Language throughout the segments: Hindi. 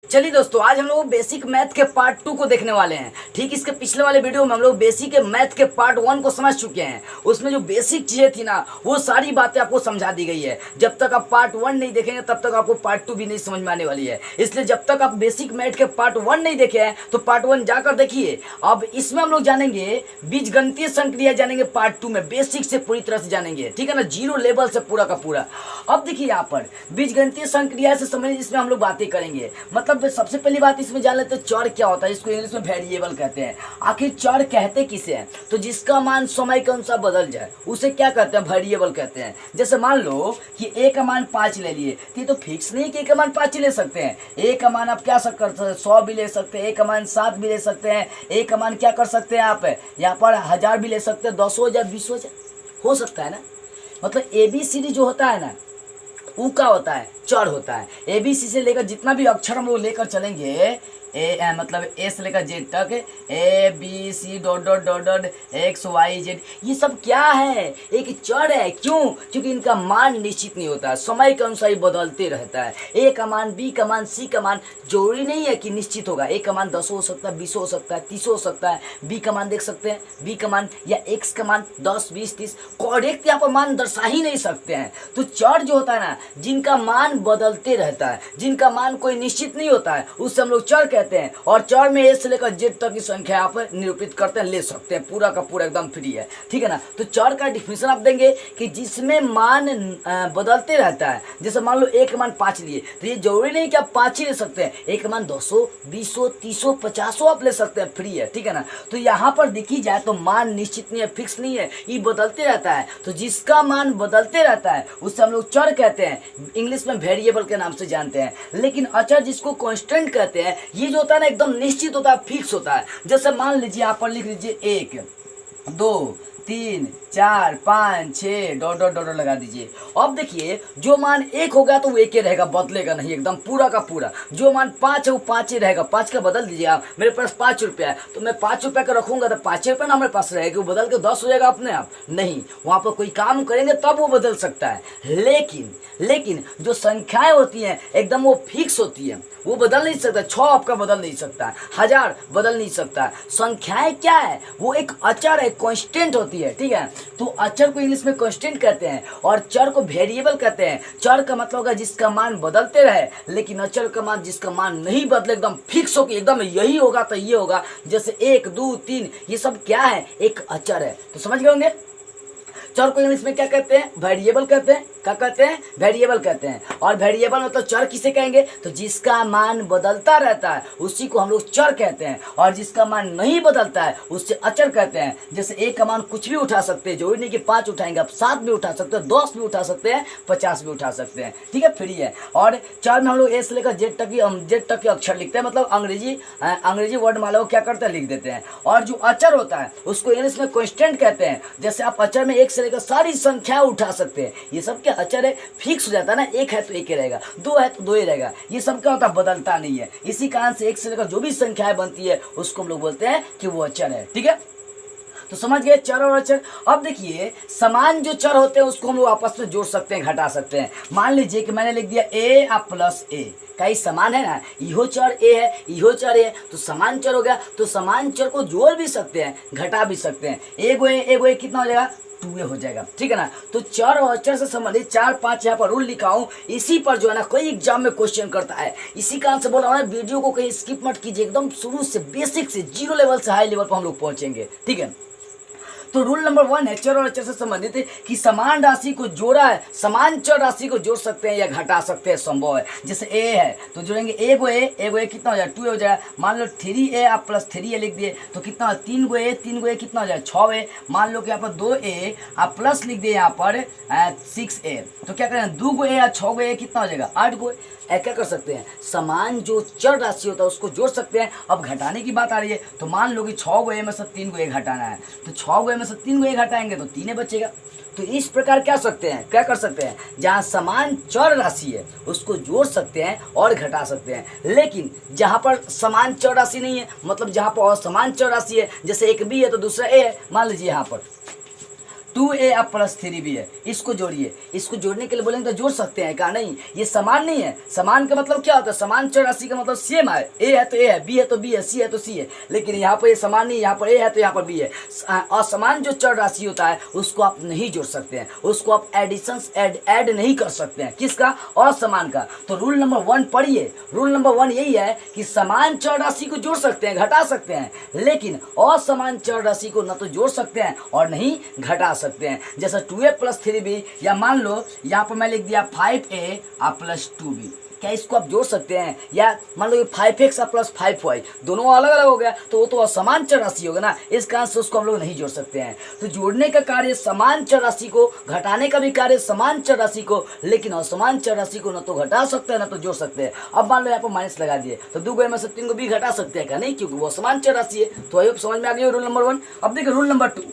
चलिए दोस्तों, आज हम लोग बेसिक मैथ के पार्ट 2 को देखने वाले हैं। ठीक, इसके पिछले वाले वीडियो में हम लोग बेसिक मैथ के पार्ट 1 को समझ चुके हैं। उसमें जो बेसिक चीज़ें थी ना, वो सारी बातें आपको समझा दी गई है। जब तक आप पार्ट 1 नहीं देखेंगे तब तक आपको पार्ट 2 भी नहीं समझ में आने वाली है। इसलिए जब तक आप बेसिक मैथ के पार्ट 1 नहीं देखे हैं तो पार्ट 1 जाकर देखिए। अब इसमें हम लोग जानेंगे बीजगणितीय संक्रिया, जानेंगे पार्ट 2 में, बेसिक से पूरी तरह से जानेंगे। ठीक है ना, जीरो लेवल से पूरा का पूरा। अब देखिए यहाँ पर बीजगणितीय संक्रिया से समझ, इसमें हम लोग बातें करेंगे। मतलब सबसे पहली बात इसमें जान लेते हैं चर क्या होता है। इसको इंग्लिश में वेरिएबल कहते हैं। आखिर चर कहते किसे हैं? तो जिसका मान समय के अनुसार बदल जाए उसे क्या कहते हैं? वेरिएबल कहते हैं। जैसे मान लो कि ए का मान 5 ले लिए, तो फिक्स नहीं कि ए का मान 5 ले सकते हैं। ए का मान आप क्या कर सकते हैं? 100 भी ले सकते हैं। ए का मान 7 भी ले सकते हैं। ए का मान क्या कर सकते हैं आप? यहाँ पर 1000 भी ले सकते हैं, 10,000, 20,000 हो सकता है ना। मतलब ABCD जो होता है ना, ऊ का होता है, चर होता है। ABC से लेकर जितना भी अक्षर हम लोग लेकर चलेंगे, मतलब ए से लेकर जेड तक, ABC dot dot dot dot XYZ, ये सब क्या है? एक चर है। क्यों? क्योंकि इनका मान निश्चित नहीं होता है, समय के अनुसार बदलते रहता है। ए का मान, बी का मान, सी का मान जरूरी नहीं है कि निश्चित होगा। ए का मान 10 हो सकता है, 20 हो सकता है, 30 हो सकता है। बी का मान देख सकते हैं, बी का मान या एक्स का मान 10, 20, 30 कॉरेक्ट यहाँ पर मान दर्शा ही नहीं सकते हैं। तो चर जो होता है ना, जिनका मान बदलते रहता है, जिनका मान कोई निश्चित नहीं होता है, उससे हम लोग चर कहते हैं। और चर में ए से लेकर जेड तक की संख्या आप निरूपित करते हैं, ले सकते हैं, पूरा का पूरा एकदम फ्री है। ठीक है ना। तो चर का डिफिनेशन आप देंगे कि जिसमें मान बदलते रहता है। जैसे मान लो एक मान 5 लिए, तो ये जरूरी नहीं कि आप 5 ही ले सकते हैं। एक मान 200, 200, 300, 50 आप ले सकते हैं, फ्री है। ठीक है ना। तो यहाँ पर देखी जाए तो मान निश्चित नहीं है, फिक्स नहीं है, ये बदलते रहता है। तो जिसका मान बदलते रहता है उससे हम लोग चर कहते हैं, इंग्लिश में वेरिएबल के नाम से जानते हैं। लेकिन अचर जिसको कांस्टेंट कहते हैं, ये जो होता है ना एकदम निश्चित होता है, फिक्स होता है। जैसे मान लीजिए यहाँ पर लिख लीजिए 1, 2, 3, 4, 5, 6 डॉट डॉट डॉट लगा दीजिए। अब देखिए जो मान 1 होगा तो वो 1 ही रहेगा, बदलेगा नहीं, एकदम पूरा का पूरा। जो मान 5 है वो 5 ही रहेगा। 5 का बदल दीजिए आप। मेरे पास 5 रुपया है तो मैं 5 रुपया का रखूंगा तो 5 रुपया ना मेरे पास रहेगा, वो बदल के 10 हो जाएगा अपने आप? नहीं, वहाँ पर कोई काम करेंगे तब वो बदल सकता है। लेकिन जो संख्याएं होती हैं एकदम वो फिक्स होती है, वो बदल नहीं सकता। 6 आपका बदल नहीं सकता, 1000 बदल नहीं सकता। संख्याएं क्या है? वो एक अचर है, कांस्टेंट होती है। ठीक है। तो अचर को इंग्लिश में कांस्टेंट कहते हैं और चर को वेरिएबल कहते हैं। चर का मतलब होगा जिसका मान बदलते रहे, लेकिन अचर का मान जिसका मान नहीं बदले, एकदम फिक्स हो कि एकदम यही होगा तो ये होगा। जैसे 1, 2, 3 ये सब क्या है? एक अचर है। तो समझ गए होंगे। चर को इंग्लिश में क्या कहते हैं? वेरिएबल कहते हैं। क्या कहते हैं? वेरिएबल कहते हैं। और वेरिएबल मतलब चर किसे कहेंगे? तो जिसका मान बदलता रहता है उसी को हम लोग चर कहते हैं। और जिसका मान नहीं बदलता है उससे अचर कहते हैं। जैसे एक का मान कुछ भी उठा सकते हैं, जरूरी नहीं कि 5 उठाएंगे, आप 7 भी उठा सकते हैं, 10 भी उठा सकते हैं, 50 भी उठा सकते हैं। ठीक है, फ्री है। और चर में हम लोग ए से लेकर जेड तक के अक्षर लिखते हैं, मतलब अंग्रेजी वर्ड माला को क्या करते हैं? लिख देते हैं। और जो अचर होता है उसको इंग्लिश में कांस्टेंट कहते हैं। जैसे आप अचर में 1 से लेकर सारी संख्या उठा सकते हैं। ये सब क्या अचर है? फिक्स हो जाता है ना। 1 है तो 1 ही रहेगा, 2 है तो 2 ही रहेगा। ये सब क्या होता है? बदलता नहीं है। इसी कारण से 1 से लेकर जो भी संख्याएं बनती है उसको हम लोग बोलते हैं कि वो अचर है। ठीक है, तो समझ गए चर और अचर। अब देखिए समान जो चर होते हैं उसको हम लोग आपस में जोड़ सकते हैं, घटा सकते हैं। मान लीजिए कि मैंने लिख दिया a प्लस a, कई समान है ना, इहो चर ए है, इहो चर ए है, तो समान चर हो गया। तो समान चर को जोड़ भी सकते हैं, घटा भी सकते हैं। एगो ए कितना हो जाएगा? 2 हो जाएगा। ठीक है ना। तो चर और अचर से संबंधित 4-5 यहाँ पर रूल लिखा हूँ। इसी पर जो है ना कोई एग्जाम में क्वेश्चन करता है। इसी कारण से बोल रहा हूँ ना, वीडियो को कहीं स्किप मत कीजिए, एकदम शुरू से बेसिक से जीरो लेवल से हाई लेवल पर हम लोग पहुंचेंगे। ठीक है। तो रूल नंबर 1 है चर और अचर से संबंधित है कि समान राशि को जोड़ा है, समान चर राशि को जोड़ सकते हैं या घटा सकते हैं, संभव है। जैसे ए है तो जोड़ेंगे एगो ए कितना हो जाए? 2 हो जाए। मान लो 3a आप प्लस 3a लिख दिए तो कितना हो? 3 कितना हो जाए? 6a। मान लो कि यहाँ पर 2a आप प्लस लिख दिए यहाँ पर 6a, तो क्या करें? 2a और 6a कितना हो जाएगा? 8 क्या कर सकते हैं? समान जो चर राशि होता है उसको जोड़ सकते हैं। अब घटाने की बात आ रही है तो मान लो कि 6 में से 3 घटाना है, तो 6 में से 3 घटाएंगे तो 3 बचेगा। तो इस प्रकार क्या कर सकते हैं? जहाँ समान चर राशि है उसको जोड़ सकते हैं और घटा सकते हैं। लेकिन जहाँ पर समान चर राशि नहीं है, मतलब जहाँ पर असमान चर राशि है, जैसे एक बी है तो दूसरा ए है, मान लीजिए यहाँ पर 2a अब प्लस 3b है, इसको जोड़िए। इसको जोड़ने के लिए बोलेंगे तो जोड़ सकते हैं, कहा नहीं ये समान नहीं है। समान का मतलब क्या होता है? समान चर राशि का मतलब सेम है, a है तो a है, b है तो b है, c है तो c है। लेकिन यहाँ पर ये समान नहीं, यहाँ पर a है तो यहाँ पर b है। असमान जो चर राशि होता है उसको आप नहीं जोड़ सकते हैं, उसको आप एडिशन ऐड नहीं कर सकते हैं। किसका? असमान का। तो रूल नंबर 1 पढ़िए। रूल नंबर 1 यही है कि समान चर राशि को जोड़ सकते हैं, घटा सकते हैं, लेकिन असमान चर राशि को न तो जोड़ सकते हैं और नहीं घटा सकते हैं। जैसे 2a प्लस 3b, या मान लो यहाँ पर मैं लिख दिया 5a प्लस 2b, क्या इसको आप जोड़ सकते हैं? या मान लो 5x प्लस 5y, दोनों अलग अलग हो गया तो वो तो असमान चर राशि होगा ना, इस कारण से उसको हम लोग नहीं जोड़ सकते हैं। तो जोड़ने का कार्य समान चर राशि को, घटाने का भी कार्य समान चर राशि को, लेकिन असमान चर राशि को न तो घटा सकते हैं न तो जोड़ सकते हैं। अब मान लो यहाँ पर माइनस लगा दिए तो 2 में से 3 को भी घटा सकते हैं क्या? नहीं, क्योंकि वो समान चर राशि है। तो आई होप समझ में आ गई रूल नंबर 1। अब देखिए रूल नंबर 2।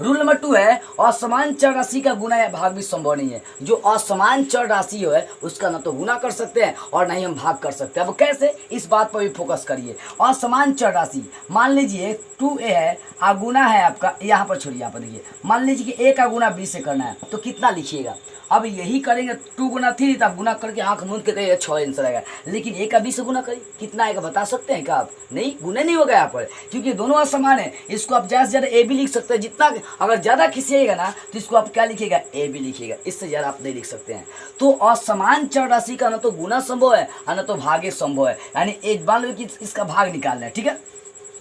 रूल नंबर 2 है असमान चर राशि का गुना या भाग भी संभव नहीं है। जो असमान चर राशि है उसका ना तो गुना कर सकते हैं और ना ही हम भाग कर सकते हैं। अब कैसे, इस बात पर भी फोकस करिए। असमान चर राशि, मान लीजिए 2a है, गुना है आपका, यहाँ पर छोड़िए, यहाँ पर देखिए, मान लीजिए कि a का गुना b से करना है तो कितना लिखिएगा? अब यही करेंगे 2 गुना 3, तब गुना करके आंख मूंद के कहिए 6 आंसर आएगा। लेकिन a का b से गुना करिए, कितना आएगा बता सकते हैं क्या आप? नहीं, गुना नहीं होगा यहाँ पर, क्योंकि दोनों असमान है। इसको आप ज़्यादा से ज़्यादा a भी लिख सकते हैं, जितना अगर ज़्यादा खिसिएगा ना तो इसको आप क्या लिखिएगा? a भी लिखिएगा, इससे ज़्यादा आप नहीं लिख सकते हैं। तो असमान चर राशि का न तो गुना संभव है और न तो भागे संभव है। यानी एक मान लो कि इसका भाग निकालना है, ठीक है,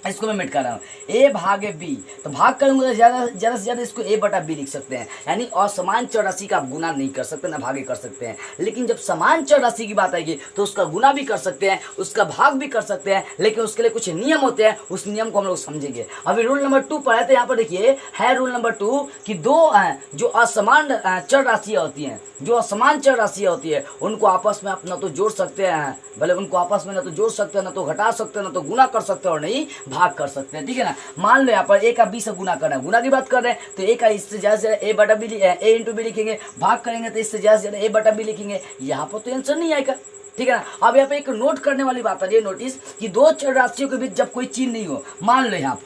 इसको मैं मिट कर रहा हूँ, a भागे b, तो भाग करूँगा तो ज़्यादा से ज़्यादा इसको a बटा b लिख सकते हैं। यानी असमान चर राशि का आप गुना नहीं कर सकते ना भागे कर सकते हैं। लेकिन जब समान चर राशि की बात आएगी तो उसका गुना भी कर सकते हैं, उसका भाग भी कर सकते हैं, लेकिन उसके लिए कुछ नियम होते हैं, उस नियम को हम लोग समझेंगे। अभी रूल नंबर 2 पढ़े तो यहाँ पर देखिए है रूल नंबर 2 कि दो जो असमान चर राशियाँ होती हैं, जो असमान चर राशियाँ होती है उनको आपस में आप न तो जोड़ सकते हैं, भले उनको आपस में न तो जोड़ सकते हैं, न तो घटा सकते हैं, न तो गुना कर सकते हैं और नहीं भाग कर सकते हैं, ठीक है ना। मान लो यहाँ पर a का b से गुना करना है, गुना की बात कर रहे हैं तो a का इससे ज़्यादा से ज़्यादा a बटा b, a इंटू b लिखेंगे, भाग करेंगे तो इससे ज़्यादा से ज़्यादा a बटा b लिखेंगे। यहाँ पर तो आंसर नहीं आएगा, ठीक है ना। अब यहाँ पे एक नोट करने वाली बात आ रही है, नोटिस कि दो चर राशियों के बीच जब कोई चिन्ह नहीं हो, मान लो यहाँ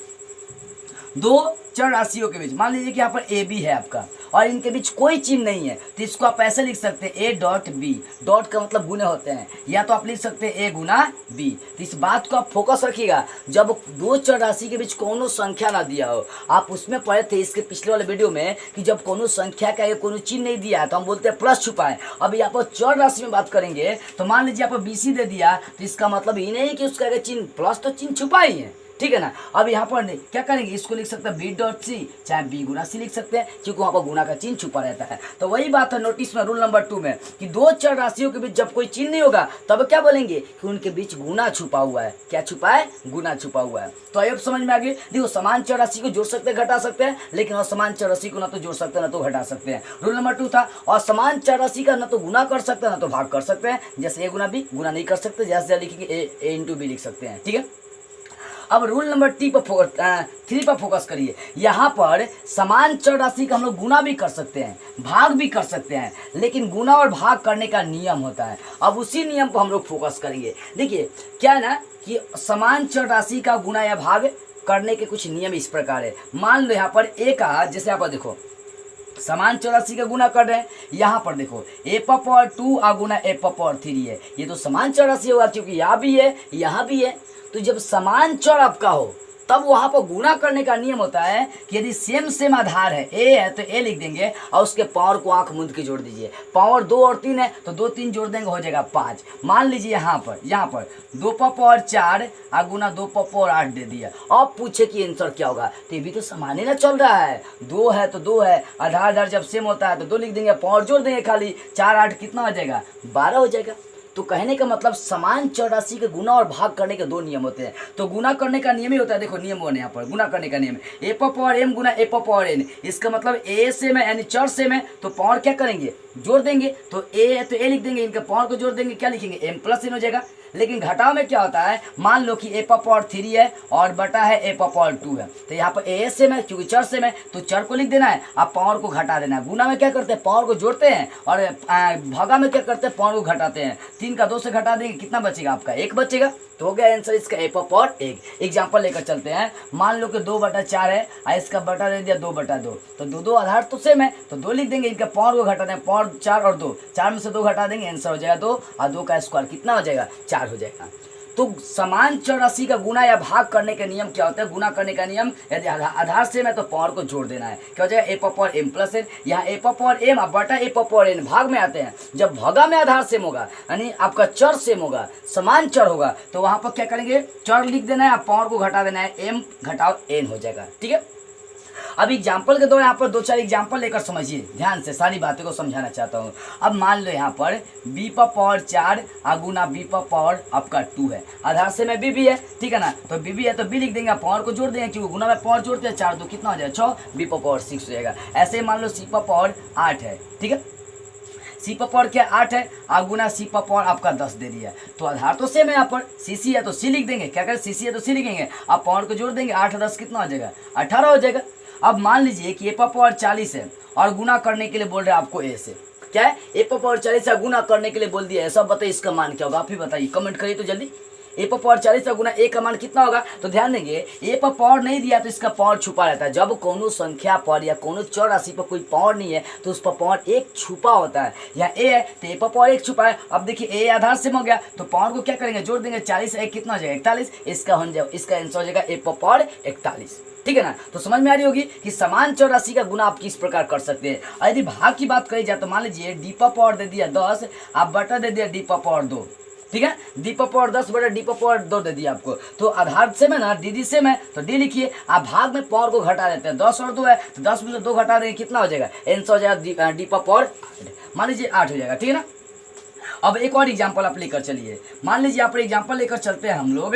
दो चर राशियों के बीच मान लीजिए कि यहाँ पर ए बी है आपका और इनके बीच कोई चिन्ह नहीं है, तो इसको आप ऐसे लिख सकते हैं ए डॉट बी। डॉट का मतलब गुने होते हैं, या तो आप लिख सकते हैं ए गुना बी। तो इस बात को आप फोकस रखिएगा, जब दो चर राशि के बीच कोनो संख्या ना दिया हो, आप उसमें पढ़े थे इसके पिछले वाले वीडियो में कि जब कोनो संख्या का कोनो चिन्ह नहीं दिया है तो हम बोलते हैं प्लस छुपाएं। अब यहाँ पर चर राशि में बात करेंगे तो मान लीजिए यहाँ पर बी सी दे दिया, तो इसका मतलब ये नहीं कि उसका चिन्ह प्लस, तो चिन्ह छुपा ही है, ठीक है ना। अब यहाँ पर क्या करेंगे, इसको लिख सकते हैं बी डॉट सी, चाहे बी गुना सी लिख सकते हैं, क्योंकि वहाँ पर गुना का चिन्ह छुपा रहता है। तो वही बात है नोटिस में रूल नंबर 2 में कि दो चर राशियों के बीच जब कोई चिन्ह नहीं होगा तब क्या बोलेंगे कि उनके बीच गुना छुपा हुआ है। क्या छुपा है? गुना छुपा हुआ है। तो अब समझ में आ गई। देखो समान चर राशि को जोड़ सकते हैं, घटा सकते हैं, लेकिन असमान चर राशि को ना तो जोड़ सकते हैं ना तो घटा सकते हैं। रूल नंबर 2 था असमान चर राशि का ना तो गुना कर सकते हैं ना तो भाग कर सकते हैं। जैसे ए गुना बी, गुना नहीं कर सकते, जैसे लिखेंगे ए इंटू बी लिख सकते हैं, ठीक है। अब रूल नंबर 3 पर फोकस करिए। यहाँ पर समान चर राशि का हम लोग गुना भी कर सकते हैं, भाग भी कर सकते हैं, लेकिन गुना और भाग करने का नियम होता है। अब उसी नियम पर हम लोग फोकस करेंगे। देखिए क्या है ना कि समान चर राशि का गुना या भाग करने के कुछ नियम इस प्रकार है। मान लो यहाँ पर ए का, जैसे यहाँ पर देखो समान चर राशि का गुना कर रहे हैं, यहाँ पर देखो ए पावर 2 गुना ए पावर 3 है, ये तो समान चर राशि होगा क्योंकि यहाँ भी है यहाँ भी है। तो जब समान चर आपका हो तब वहाँ पर गुना करने का नियम होता है कि यदि सेम आधार है, ए है तो ए लिख देंगे और उसके पावर को आंख मूंद के जोड़ दीजिए। पावर 2 और 3 है तो 2 3 जोड़ देंगे, हो जाएगा 5। मान लीजिए यहाँ पर 2 पावर 4 गुना 2 पावर 8 दे दिया। अब पूछे कि आंसर क्या होगा, तो ये भी तो समान ही ना चल रहा है, 2 है तो 2 है, आधार जब सेम होता है तो 2 लिख देंगे, पावर जोड़ देंगे खाली, 4 8 कितना हो जाएगा, 12 हो जाएगा। तो कहने का मतलब समान चर राशि के गुना और भाग करने के 2 नियम होते हैं। तो गुना करने का नियम ही होता है, देखो नियम 1 यहाँ पर गुना करने का नियम ए पावर एम गुना ए पावर एन। इसका मतलब ए सेम है यानी चर सेम है तो पावर क्या करेंगे, जोड़ देंगे। तो ए है तो ए लिख देंगे, इनका पावर को जोड़ देंगे, क्या लिखेंगे, एम प्लस एन हो जाएगा। लेकिन घटाव में क्या होता है, मान लो कि ए पावर 3 है और बटा है ए पावर 2 है, तो यहाँ पर ए सेम है क्योंकि चर सेम है, तो चर को लिख देना है, आप पावर को घटा देना है। गुना में क्या करते हैं, पावर को जोड़ते हैं, और भागा में क्या करते हैं, पावर को घटाते हैं। 3 का 2 से घटा देंगे, कितना बचेगा आपका, 1 बचेगा। तो हो गया आंसर इसका ए पावर 1। एग्जाम्पल लेकर चलते हैं, मान लो कि 2/4 है और इसका बटा दे दिया 2/2, तो दो आधार तो सेम है, तो 2 लिख देंगे, इनका पावर को घटा देंगे, पावर 4 और 2, 4 में से 2 घटा देंगे, आंसर हो जाएगा 2, और 2 का स्क्वायर कितना हो जाएगा, 4 हो जाएगा। तो समान चर राशि का गुना या भाग करने का नियम क्या होता है, गुना करने का नियम, यदि आधार सेम है तो पावर को जोड़ देना है, क्या हो जाएगा, ए पावर m प्लस n। यहाँ ए पावर m बटा ए पावर n भाग में आते हैं। जब भागा में आधार सेम होगा यानी आपका चर सेम होगा, समान चर होगा, तो वहां पर क्या करेंगे, चर लिख देना है, पावर को घटा देना है, m घटाओ n हो जाएगा। ठीक है, अब एग्जाम्पल के दौरान यहाँ पर 2-4 एग्जाम्पल लेकर समझिए, ध्यान से सारी बातों को समझाना चाहता हूँ। अब मान लो यहाँ पर b पावर 4 गुना b पावर आपका 2 है, आधार से में b भी है, ठीक है ना, तो b भी है तो b लिख देंगे, पावर को जोड़ देंगे क्योंकि गुना में पावर जोड़ते हैं, 4 2 कितना हो जाएगा 6, b पावर 6 हो जाएगा। ऐसे ही मान लो c पावर 8 है, ठीक है, सी पावर क्या 8 है, गुना सी पावर आपका 10 दे दिया, तो आधार तो सेम है, यहाँ पर सी है तो सी लिख देंगे, क्या करें, सी है तो सी लिखेंगे, आप पावर को जोड़ देंगे, 8 10 कितना हो जाएगा, 18 हो जाएगा। अब मान लीजिए कि ए पावर 40 है और गुना करने के लिए बोल रहे हैं आपको ए से, क्या है, ए पावर 40 से गुना करने के लिए बोल दिया है, सब बताइए इसका मान क्या होगा, आप ही बताइए, कमेंट करिए तो जल्दी। ए पावर 40 से गुना ए का मान कितना होगा, तो ध्यान देंगे ए पर पावर नहीं दिया तो इसका पावर छुपा रहता है। जब कोनो संख्या पर या कोनो चर राशि पर कोई पावर नहीं है तो उस पर पावर 1 छुपा होता है, यहाँ ए है तो ए पर पावर 1 छुपा है। अब देखिए ए आधार से हो गया तो पावर को क्या करेंगे, जोड़ देंगे, 40 1 कितना हो जाएगा 41, इसका हो जाएगा, इसका आंसर हो जाएगा ए पर पावर 41। ठीक है ना, तो समझ में आ रही होगी कि समान चर राशि का गुना आप किस प्रकार कर सकते हैं। और यदि भाग की बात करी जाए तो मान लीजिए डी पावर दे दिया 10, आप बटा दे दिया डी पावर 2, ठीक है, डी पावर 10 बटा डी पावर 2 दे दिया आपको, तो आधार से में ना डी से में, तो डी लिखिए, आप भाग में पावर को घटा देते हैं, 10 और 2 है तो 10 में से 2 घटा देंगे, कितना हो जाएगा, आंसर हो जाएगा डी पावर 8, मान लीजिए 8 हो जाएगा। ठीक है ना, अब एक और एग्जाम्पल आप लेकर चलिए, मान लीजिए यहाँ पर एग्जाम्पल लेकर चलते हैं हम लोग,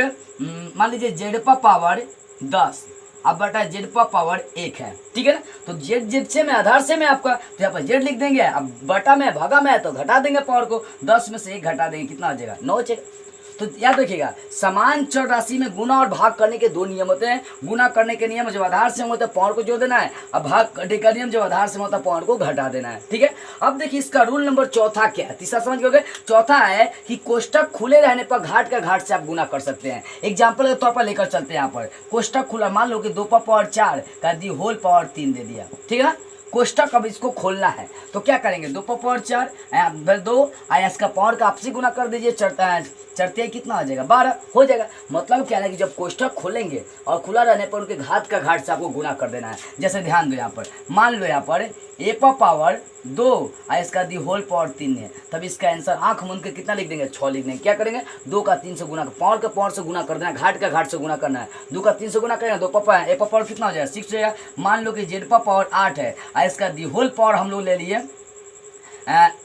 मान लीजिए जेड पावर 10 अब बटा जेड पावर 1 है, ठीक है ना, तो जेड से में आधार से में आपका, तो यहाँ पर जेड लिख देंगे, अब बटा में भागा में है तो घटा देंगे, पावर को 10 में से 1 घटा देंगे, कितना हो जाएगा 9 हो जाएगा। तो याद रखिएगा, समान चर राशि में गुना और भाग करने के 2 नियम होते हैं। गुना करने के नियम जब आधार से होता है पावर को जोड़ देना है, अब भाग करने का नियम जब आधार से होता है पावर को घटा देना है। ठीक है, अब देखिए इसका रूल नंबर चौथा क्या है, तीसरा समझ गए, चौथा है कि कोष्टक खुले रहने पर घाट का घाट से आप गुना कर सकते हैं। एग्जाम्पल के तौर पर लेकर चलते हैं, यहाँ पर कोष्टक खुला, मान लो कि 2 पावर 4 का दी होल पावर 3 दे दिया, ठीक है ना, कोष्टक अब इसको खोलना है तो क्या करेंगे, 2 पावर 4 2 इसका पावर का आपसी गुना कर दीजिए, चढ़ते कितना हो जाएगा 12 हो जाएगा। मतलब क्या है कि जब कोष्टक खोलेंगे और खुला रहने पर उनके घात का घाट से आपको गुना कर देना है। जैसे ध्यान दो, यहाँ पर मान लो यहाँ पर ए पावर 2 इसका दी होल पावर 3 है, तब इसका आंसर आंख मूंद के कितना लिख देंगे, 6 लिख देंगे। क्या करेंगे, 2 का 3 से गुना, पावर का पावर से गुना कर देना, घाट का घाट से गुना करना है, 2 का 3 से गुना करेंगे, 2 पावर ए पावर कितना हो जाएगा 6 हो जाएगा। मान लो कि जेड पावर 8 है इसका दी होल पावर हम लोग ले लिए,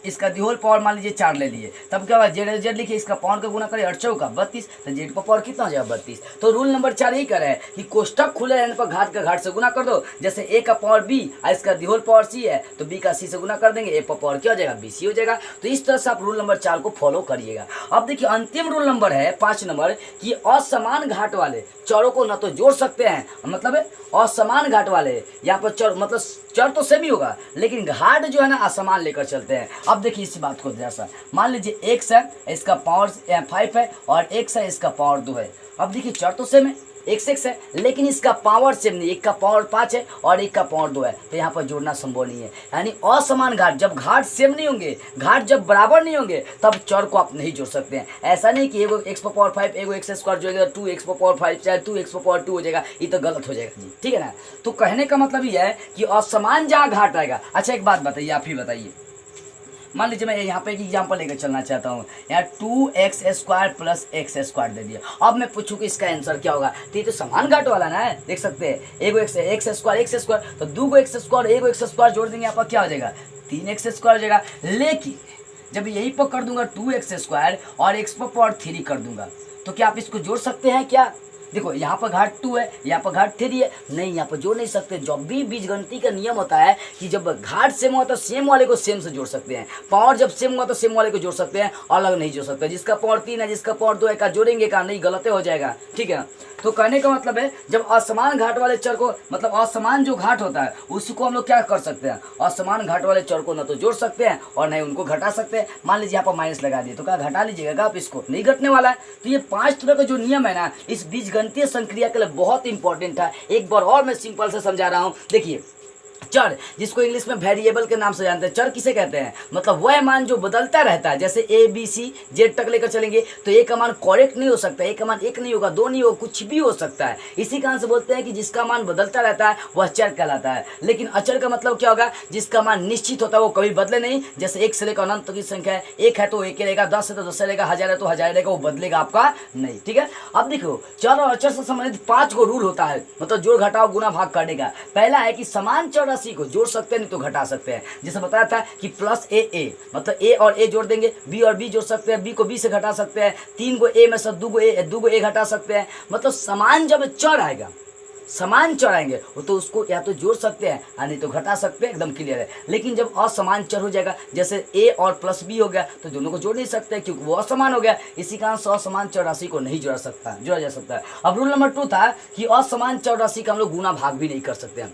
इसका दी होल पावर मान लीजिए 4 ले लिए, तब क्या हुआ, जेड जेड लिखिए, इसका पावर का गुना करिए 8 चौका 32, तो जेड पावर कितना हो जाएगा 32। तो रूल नंबर 4 यही कर रहा है कि कोष्टक खुले रहने पर घाट का घाट से गुना कर दो। जैसे ए का पावर बी इसका दी होल पावर सी है तो बी का सी से गुना कर देंगे, ए पावर क्या हो जाएगा बी सी हो जाएगा। तो इस तरह से आप रूल नंबर 4 को फॉलो करिएगा। अब देखिए अंतिम रूल नंबर है 5 नंबर कि असमान घाट वाले चरों को न तो जोड़ सकते हैं, मतलब असमान घाट वाले, यहाँ पर चर मतलब चर तो सेम ही होगा लेकिन घाट जो है ना असमान लेकर चलते हैं। अब देखिए इसी बात को जैसा, मान लीजिए x है इसका पावर 5 है और x है इसका पावर 2 है। अब देखिए चर तो सेम है, x है लेकिन इसका पावर सेम नहीं, एक का पावर 5 है और एक का पावर 2 है, तो यहाँ पर जोड़ना संभव नहीं है। यानी असमान घाट, जब घाट सेम नहीं होंगे, घाट जब बराबर नहीं होंगे तब चर को आप नहीं जोड़ सकते हैं। ऐसा नहीं कि एगो x पावर 5 एगो x स्क्वायर जोड़ेगा 2x पावर 5 चाहे 2x पावर 2 हो जाएगा, ये तो गलत हो जाएगा जी। ठीक है ना, तो कहने का मतलब ये है कि असमान जहाँ घाट आएगा। अच्छा एक बात बताइए, आप ही बताइए, मान लीजिए मैं यहाँ पे एक एग्जाम्पल लेकर चलना चाहता हूँ, यहाँ 2x square plus x square दे दिया। अब मैं पूछूँ कि इसका आंसर क्या होगा, तो ये तो समान घाट वाला ना है, देख सकते हैं एगो x स्क्वायर तो 2 x स्क्वायर एगो x स्क्वायर जोड़ देंगे, यहाँ पर क्या हो जाएगा 3x स्क्वायर हो जाएगा। लेकिन जब यही पर कर दूंगा 2x स्क्वायर और x पावर 3 कर दूंगा तो क्या आप इसको जोड़ सकते हैं क्या, देखो यहाँ पर घाट 2 है, यहाँ पर घाट 3 है, नहीं यहाँ पर जोड़ नहीं सकते। जब भी बीजगणित का नियम होता है कि जब घाट सेम हुआ तो सेम वाले को सेम से जोड़ सकते हैं, पावर जब सेम हुआ तो सेम वाले को जोड़ सकते हैं, अलग नहीं जोड़ सकते। जिसका पावर 3 है, जिसका पावर 2 है, का जोड़ेंगे का नहीं, गलत हो जाएगा, ठीक है। तो कहने का मतलब है जब असमान घाट वाले चर को, मतलब असमान जो घाट होता है उसको हम लोग क्या कर सकते हैं, असमान घाट वाले चर को ना तो जोड़ सकते हैं और नहीं उनको घटा सकते हैं। मान लीजिए यहाँ पर माइनस लगा दिए तो क्या घटा लीजिएगा आप, इसको नहीं घटने वाला है। तो ये 5 तरह का जो नियम है ना इस बीजगणितीय संक्रिया के लिए बहुत इंपॉर्टेंट है। एक बार और मैं सिंपल से समझा रहा हूँ, देखिए चर, जिसको इंग्लिश में वेरिएबल के नाम से जानते हैं, चर किसे कहते हैं, मतलब वह मान जो बदलता रहता है। जैसे ए बी सी जेड तक लेकर चलेंगे तो ए का मान करेक्ट नहीं हो सकता, ए का मान 1 नहीं होगा, 2 नहीं होगा, कुछ भी हो सकता है। इसी कारण से बोलते हैं कि जिसका मान बदलता रहता है वह चर कहलाता है। लेकिन अचर का मतलब क्या होगा, जिसका मान निश्चित होता है, वो कभी बदले नहीं। जैसे 1 से लेकर अनंत तक की संख्या है, 1 है तो 1 रहेगा, 10 है तो 10 रहेगा, 1000 है तो 1000 रहेगा, वो बदलेगा आपका नहीं, ठीक है। अब देखो चर और अचर से संबंधित 5 को रूल होता है, मतलब जोड़ घटाओ गुना भाग करने का। पहला है कि समान चर राशि को जोड़ सकते हैं नहीं तो घटा सकते हैं। जैसे बताया था कि प्लस ए, मतलब ए और ए जोड़ देंगे, बी और बी जोड़ सकते हैं, बी को बी से घटा सकते हैं, 3 को ए में से 2 को ए घटा सकते हैं। मतलब समान जब चर आएगा, समान चर आएंगे वो तो उसको या तो जोड़ सकते हैं या नहीं तो घटा सकते हैं, एकदम क्लियर है। लेकिन जब असमान चर हो जाएगा, जैसे ए और प्लस बी हो गया, तो दोनों को जोड़ नहीं सकते क्योंकि वो असमान हो गया। इसी कारण से असमान चर राशि को नहीं जोड़ा जा सकता है। अब रूल नंबर 2 था कि असमान चर राशि का हम लोग गुना भाग भी नहीं कर सकते हैं।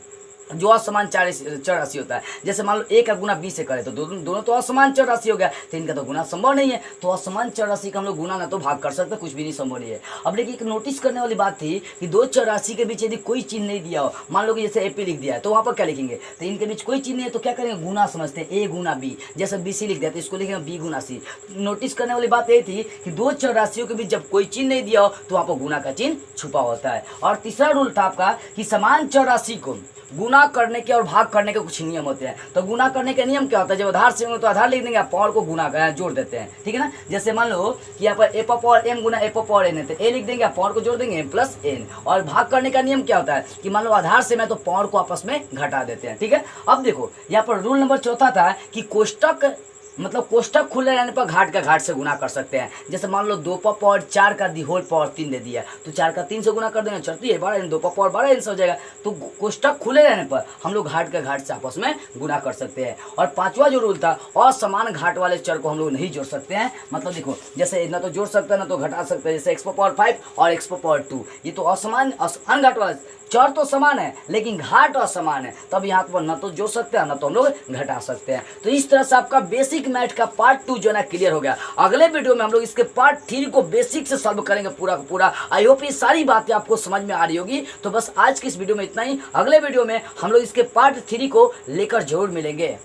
जो असमान चर राशि होता है, जैसे मान लो ए का गुना बी से करे तो दोनों तो असमान चर राशि हो गया, तो इनका तो गुना संभव नहीं है। तो असमान चर राशि का हम लोग गुना ना तो भाग कर सकते, कुछ भी नहीं, संभव नहीं है। अब देखिए एक नोटिस करने वाली बात थी कि 2 चर राशि के बीच यदि कोई चिन्ह नहीं दिया हो, मान लो कि जैसे एपी लिख दिया है तो वहाँ पर क्या लिखेंगे, तो इनके बीच कोई चिन्ह नहीं है तो क्या करेंगे, गुना समझते हैं, ए गुना बी। जैसे बी सी लिख दिया तो इसको लिखेंगे बी गुना सी। नोटिस करने वाली बात ये थी कि 2 चर राशियों के बीच जब कोई चिन्ह नहीं दिया हो तो वहाँ पर गुना का चिन्ह छुपा होता है। और तीसरा रूल था आपका कि समान चर राशि को गुना करने के और भाग करने के कुछ नियम होते हैं। तो गुना करने का नियम क्या होता है, जब आधार से हो तो आधार लिख देंगे, पावर को गुना जोड़ देते हैं, ठीक है ना। जैसे मान लो कि यहाँ पर ए पावर एम गुना ए पावर एन है, तो ए लिख देंगे, पावर को जोड़ देंगे, एम प्लस एन। और भाग करने का नियम क्या होता है कि मान लो आधार से मैं तो पावर को आपस में घटा देते हैं, ठीक है। अब देखो यहाँ पर रूल नंबर 4 था कि कोष्टक, मतलब कोष्टक खुले रहने पर घाट का घाट से गुना कर सकते हैं। जैसे मान लो 2 पावर 4 का दी होल पावर 3 दे दिया, तो 4 का 3 से गुना कर देंगे, चलती है 12, 2 पावर 12 आंसर हो जाएगा। तो कोष्टक खुले रहने पर हम लोग घाट का घाट से आपस में गुना कर सकते हैं। और 5वां जो रूल था, असमान घाट वाले चर को हम लोग नहीं जोड़ सकते हैं। मतलब देखो जैसे ना तो जोड़ सकते हैं ना तो घटा सकते हैं, जैसे x पावर 5 और x पावर 2, ये तो असमान घाट वाला, चर तो समान है लेकिन घाट असमान है, तब यहाँ पर ना तो जोड़ सकते हैं ना तो हम लोग घटा सकते हैं। तो इस तरह से आपका बेसिक मैथ का पार्ट 2 जो है ना क्लियर हो गया। अगले वीडियो में हम लोग इसके पार्ट 3 को बेसिक से सॉल्व करेंगे पूरा का पूरा। आई होप ये सारी बातें आपको समझ में आ रही होगी। तो बस आज की इस वीडियो में इतना ही, अगले वीडियो में हम लोग इसके पार्ट 3 को लेकर जरूर मिलेंगे।